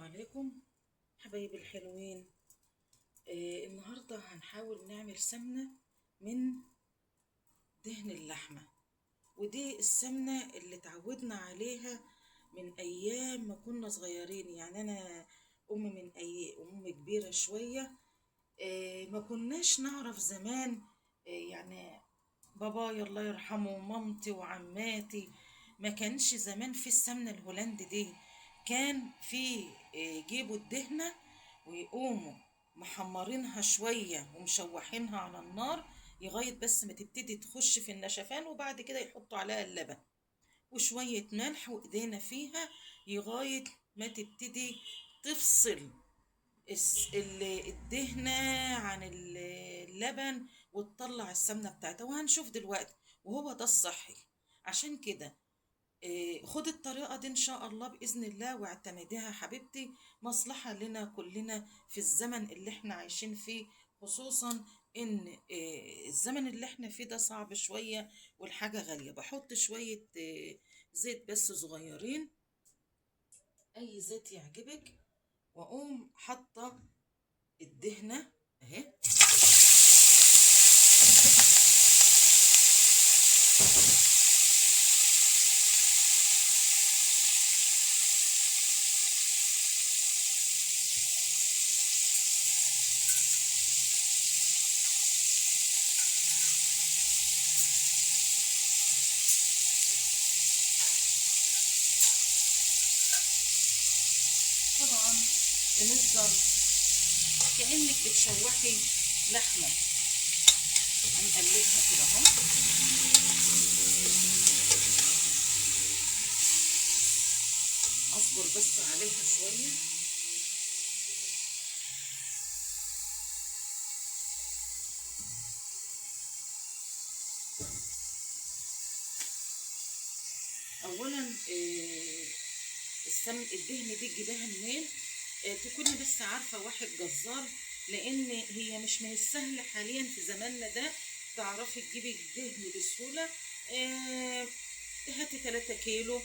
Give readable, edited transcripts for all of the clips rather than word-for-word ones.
عليكم حبايبي الحلوين. النهاردة هنحاول نعمل سمنة من دهن اللحمة، ودي السمنة اللي اتعودنا عليها من أيام ما كنا صغيرين. يعني أنا أم كبيرة شوية. ما كناش نعرف زمان. يعني بابايا الله يرحمه ومامتي وعماتي، ما كانش زمان في السمنة الهولندي دي. كان في يجيبوا الدهنة ويقوموا محمرينها شوية ومشوحينها على النار لغاية بس ما تبتدي تخش في النشفان، وبعد كده يحطوا عليها اللبن وشوية ملح وإيدينا فيها لغاية ما تبتدي تفصل الدهنة عن اللبن وتطلع السمنة بتاعتها. وهنشوف دلوقتي وهو ده الصحي. عشان كده خد الطريقة دي إن شاء الله بإذن الله واعتمديها حبيبتي، مصلحة لنا كلنا في الزمن اللي احنا عايشين فيه، خصوصا إن الزمن اللي احنا فيه ده صعب شوية والحاجة غالية. بحط شوية زيت بس صغيرين، أي زيت يعجبك، وأقوم حاطة الدهنة أهي. طبعا بنفضل كأنك بتشوحي لحمة، هنقلبها كده اهو. اصبر بس عليها شوية. اولا الدهن دي تجيبها منين؟ تكوني بس عارفة واحد جزار، لان هي مش من السهل حاليا في زماننا ده تعرفي تجيبي الدهن بسهولة. هاتي 3 كيلو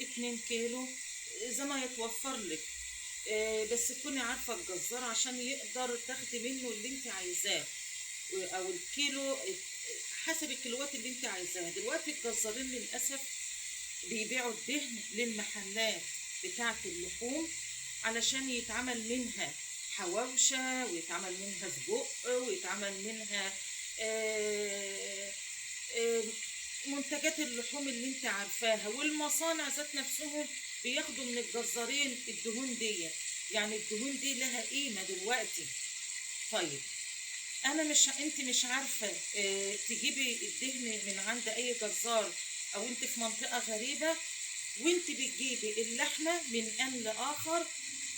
2 كيلو زي ما يتوفر لك. بس تكوني عارفة الجزار عشان يقدر تاخدي منه اللي انت عايزاه، او الكيلو حسب الكيلوات اللي انت عايزاها. دلوقتي الجزارين للأسف بيبيعوا الدهن للمحلات بتاعة اللحوم علشان يتعمل منها حواوشة ويتعمل منها سجق ويتعمل منها منتجات اللحوم اللي انت عارفاها. والمصانع ذات نفسهم بياخدوا من الجزارين الدهون دي، يعني الدهون دي لها قيمة دلوقتي. طيب انت مش عارفة تجيبي الدهن من عند اي جزار، او انت في منطقة غريبة وانت بتجيبي اللحمة من ان لاخر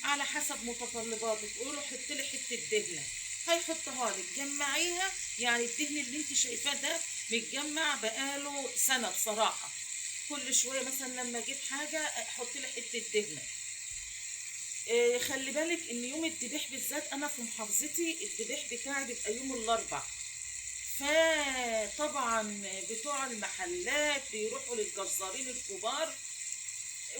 على حسب متطلباتك، قولوا حط لي حتة دهنة هيحطها لك، جمعيها. يعني الدهن اللي انت شايفاه ده متجمع بقاله سنة بصراحة. كل شوية مثلا لما اجيب حاجة حط لي حتة دهنة. خلي بالك ان يوم الذبيح بالذات انا في محافظتي الذبيح بتاعي بيبقى يوم الاربع، فطبعا بتوع المحلات بيروحوا للجزارين الكبار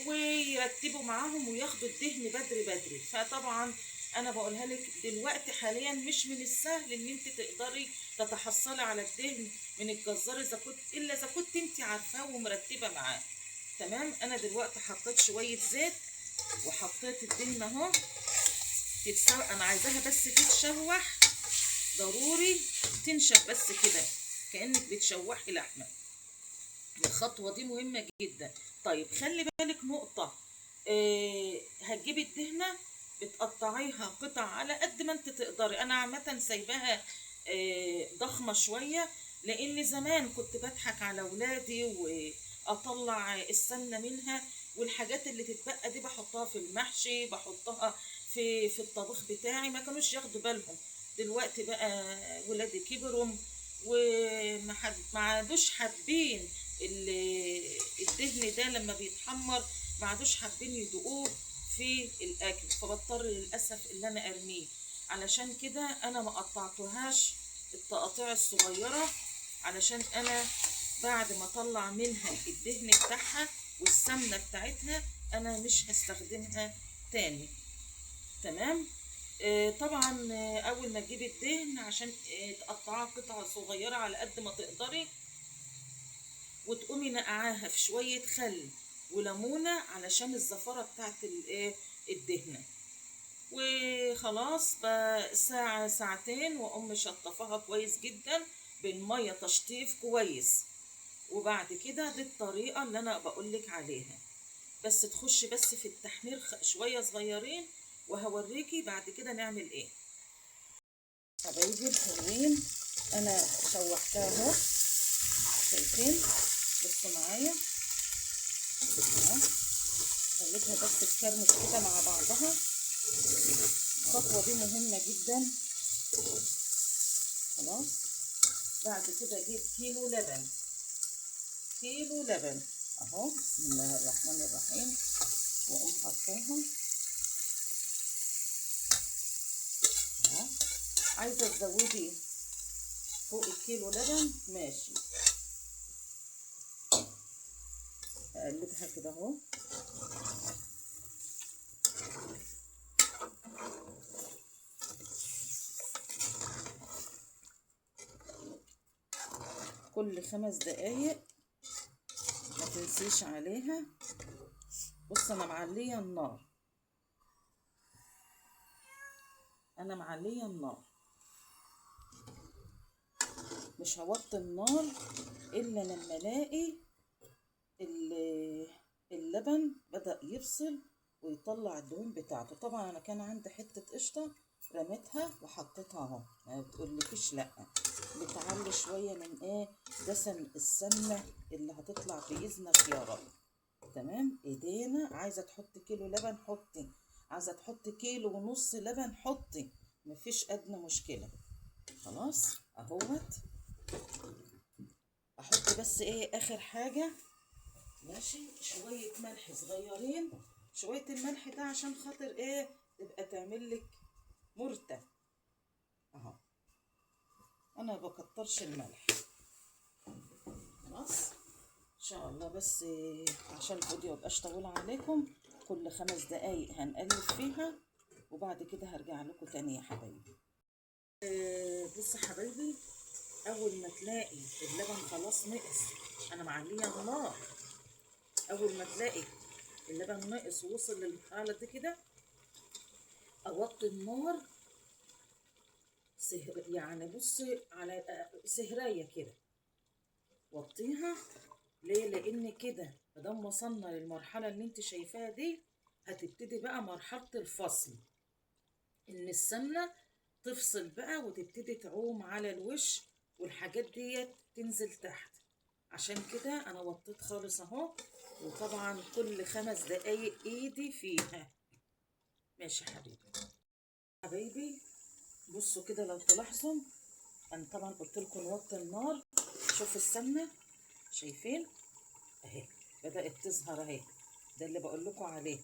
ويرتبوا معاهم وياخدوا الدهن بدري بدري. فطبعا انا بقولها لك دلوقتي حاليا مش من السهل ان انت تقدري تتحصلي على الدهن من الجزار اذا كنت انت عارفاه ومرتبه معاه. تمام. انا دلوقتي حطيت شويه زيت وحطيت الدهن اهو انا عايزاها بس تتشوح، ضروري تنشف بس كده كأنك بتشوحي لحمة. الخطوة دي مهمة جدا. طيب خلي بالك نقطة، هتجيبي الدهنة بتقطعيها قطع على قد ما انت تقدري. انا عامة سايباها ضخمة شوية، لان زمان كنت بضحك على ولادي واطلع السمنة منها، والحاجات اللي تتبقى دي بحطها في المحشي، بحطها في الطبخ بتاعي، ما كانوش ياخدوا بالهم. دلوقتي بقى ولادي كبروا ما عادوش حابين الدهن ده لما بيتحمر، ما عادوش حابين يدوقوه في الاكل، فبضطر للاسف ان انا ارميه. علشان كده انا ما قطعتهاش التقاطيع الصغيره، علشان انا بعد ما اطلع منها الدهن بتاعها والسمنه بتاعتها انا مش هستخدمها تاني. تمام. طبعا اول ما تجيبي الدهن عشان تقطعها قطع صغيره على قد ما تقدري، وتقومي نقعاها في شويه خل وليمونه علشان الزفاره بتاعت الايه الدهنه. وخلاص ساعه ساعتين واقوم مشطفاها كويس جدا بالميه تشطيف كويس. وبعد كده دي الطريقه اللي انا بقولك عليها، بس تخشي بس في التحمير شويه صغيرين، وهوريكي بعد كده نعمل ايه. حبايبي الحلوين، انا شوحتها اهو، شايفين؟ بصوا معايا اهو، خليتها بس تكرمش كده مع بعضها. الخطوه دي مهمه جدا. خلاص، بعد كده اجيب كيلو لبن، كيلو لبن اهو، بسم الله الرحمن الرحيم، واقوم حطاها اهو. عايزه تزودي فوق الكيلو لبن ماشي. اقلبها كده اهو، كل 5 دقايق ما تنسيش عليها. بص انا معليه النار، انا معليه النار، مش هوطي النار الا لما الاقي اللبن بدأ يفصل ويطلع الدهون بتاعته. طبعا انا كان عندي حته قشطه رميتها وحطيتها اهو، ما بتقولكيش لا، بتعلي شويه من ايه دسم السمنه اللي هتطلع باذنك يا رب. تمام. ايدينا عايزه تحط كيلو لبن حطي، عايزه تحط كيلو ونص لبن حطي، مفيش ادنى مشكله. خلاص اهوت، احط بس ايه اخر حاجه ماشي شويه ملح صغيرين. شويه الملح ده عشان خاطر ايه تبقى تعمل لك مرتة اهو، انا بكترش الملح. خلاص ان شاء الله، بس عشان الفيديو ميبقاش طويل عليكم، كل 5 دقايق هنقلب فيها وبعد كده هرجع لكم تاني يا حبايبي. بص حبايبي، اول ما تلاقي اللبن خلاص نقص، انا معليه النار، اول ما تلاقي اللبن نقص ووصل للمرحله دي كده، اوطي النار يعني بصي على سهرايه كده، وطيها. ليه؟ لان كده مادام وصلنا للمرحله اللي انت شايفاها دي، هتبتدي بقى مرحله الفصل، ان السمنه تفصل بقى وتبتدي تعوم على الوش والحاجات ديت تنزل تحت. عشان كده انا وطيت خالص اهو، وطبعا كل 5 دقايق ايدي فيها. ماشي حبيبي. حبايبي بصوا كده لو تلاحظوا، انا طبعا قلت لكم نوطي النار. شوف السمنه، شايفين اهي بدات تظهر اهي، ده اللي بقول لكم عليه.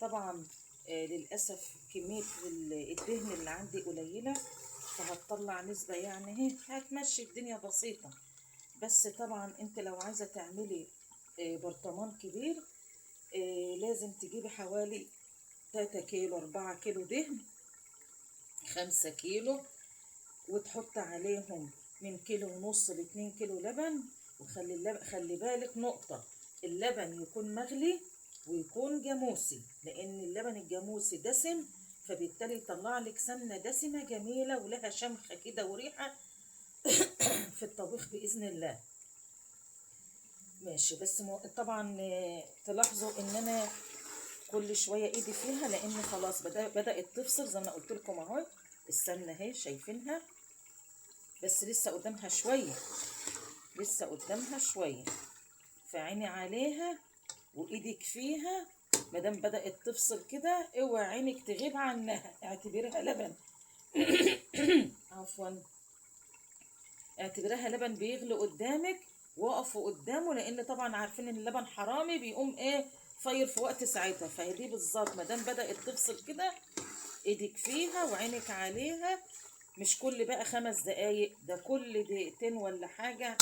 طبعا للاسف كميه الدهن اللي عندي قليله، فهتطلع نسبه يعني اهي هتمشي الدنيا بسيطه. بس طبعا انت لو عايزه تعملي برطمان كبير، لازم تجيبي حوالي 3 كيلو 4 كيلو دهن، 5 كيلو، وتحط عليهم من كيلو ونص ل2 كيلو لبن. وخلي اللبن، خلي بالك نقطة، اللبن يكون مغلي ويكون جاموسي، لأن اللبن الجاموسي دسم، فبالتالي يطلع لك سمنة دسمة جميلة ولها شمخة كده وريحة في الطبيخ بإذن الله. ماشي. بس طبعا تلاحظوا ان انا كل شويه ايدي فيها، لان خلاص بدات تفصل زي ما انا قلت لكم اهو. السمنه اهي شايفينها، بس لسه قدامها شويه، لسه قدامها شويه، فعيني عليها وايدك فيها. مادام بدات تفصل كده اوعي عينك تغيب عنها، اعتبرها لبن عفوا، اعتبرها لبن بيغلي قدامك، وقفوا قدامه، لان طبعا عارفين ان اللبن حرامي بيقوم ايه فاير في وقت ساعتها. فهي دي بالظبط، ما دام بدات تفصل كده ايدك فيها وعينك عليها. مش كل بقى 5 دقايق، ده كل دقيقتين ولا حاجه،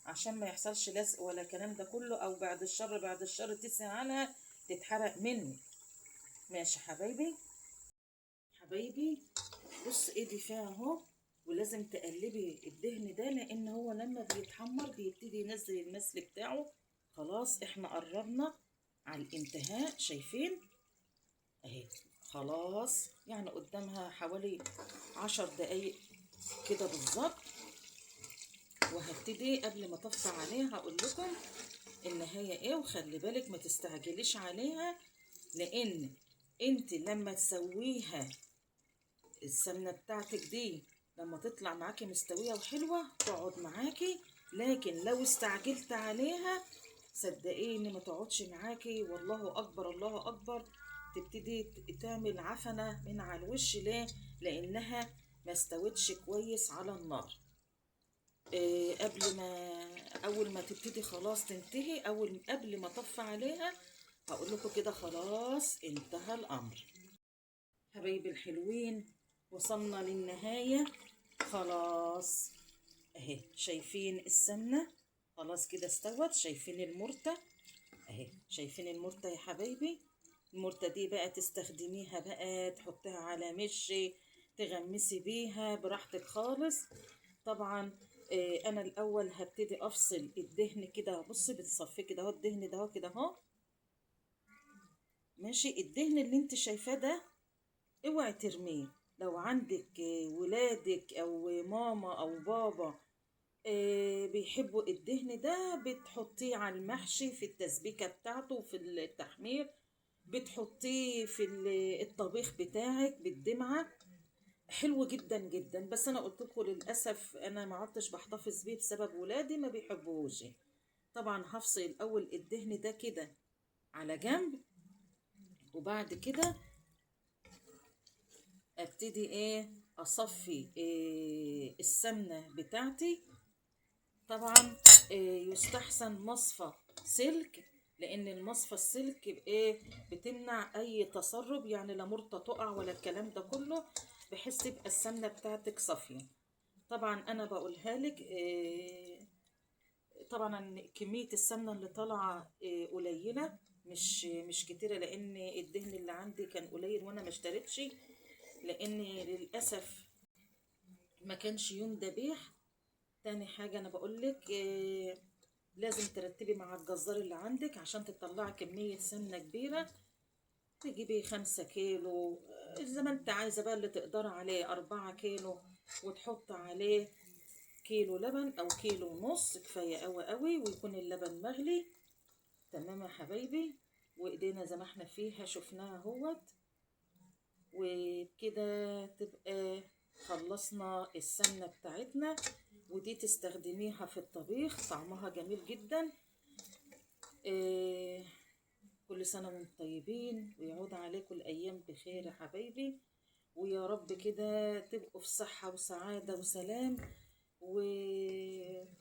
عشان ما يحصلش لزق ولا الكلام ده كله، او بعد الشر بعد الشر تسعي عنها تتحرق منك. ماشي حبايبي. حبايبي بص ايدي فيها اهو. ولازم تقلبي الدهن ده لان هو لما بيتحمر بيبتدي ينزل المسل بتاعه. خلاص احنا قربنا على الانتهاء، شايفين اهي. خلاص يعني قدامها حوالي 10 دقايق كده بالظبط. وهبتدي قبل ما اطفي عليها هقول لكم النهايه ايه. وخلي بالك ما تستعجليش عليها، لان انت لما تسويها السمنه بتاعتك دي لما تطلع معاكي مستويه وحلوه تقعد معاكي. لكن لو استعجلت عليها صدقيني ما تقعدش معاكي. والله اكبر الله اكبر، تبتدي تعمل عفنه من على الوش. ليه؟ لانها ما استوتش كويس على النار. قبل ما اول ما تبتدي خلاص تنتهي، قبل ما اطفي عليها هقول لكم كده خلاص انتهى الامر. حبايبي الحلوين وصلنا للنهايه خلاص اهي. شايفين السمنه خلاص كده استوت. شايفين المرته اهي، شايفين المرته يا حبايبي. المرته دي بقى تستخدميها بقى تحطيها على مشي، تغمسي بيها براحتك خالص. طبعا انا الاول هبتدي افصل الدهن كده. بصي بتصفي كده اهو الدهن ده اهو كده اهو ماشي. الدهن اللي انت شايفاه ده اوعي ترميه. لو عندك ولادك او ماما او بابا بيحبوا الدهن ده بتحطيه على المحشي في التسبيكة بتاعته وفي التحمير. بتحطيه في الطبيخ بتاعك بالدمعة. حلو جدا جدا. بس انا قلت لكم للاسف انا ما عدتش بحتفظ بيه بسبب ولادي ما بيحبوهوش. طبعا هفصل الاول الدهن ده كده على جنب، وبعد كده ابتدي ايه اصفي السمنه بتاعتي. طبعا يستحسن مصفى سلك، لان المصفى السلك بايه بتمنع اي تسرب، يعني لا مرته تقع ولا الكلام ده كله، بحيث تبقى السمنه بتاعتك صافيه. طبعا انا بقولها لك طبعا كميه السمنه اللي طالعه قليله، مش كتيره، لان الدهن اللي عندي كان قليل وانا ما اشتريتش، لان للاسف ما كانش يوم ذبيح. تاني حاجه انا بقولك لازم ترتبي مع الجزار اللي عندك عشان تطلعي كميه سمنه كبيره. تجيبي 5 كيلو زي ما انت عايزه بقى اللي تقدري عليه، 4 كيلو، وتحط عليه كيلو لبن او كيلو ونص كفايه قوي قوي، ويكون اللبن مغلي. تمام يا حبايبي. وايدينا زي ما احنا فيها شفناها اهوت. وبكده تبقى خلصنا السمنة بتاعتنا، ودي تستخدميها في الطبيخ طعمها جميل جدا. إيه كل سنة وانتم طيبين، ويعود عليكم الأيام بخير يا حبايبي. ويا رب كده تبقوا في صحة وسعادة وسلام. وأتمنى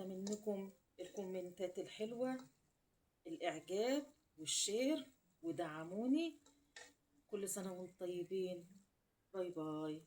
منكم الكومنتات الحلوة، الإعجاب والشير، ودعموني. كل سنة وانتم طيبين. باي باي.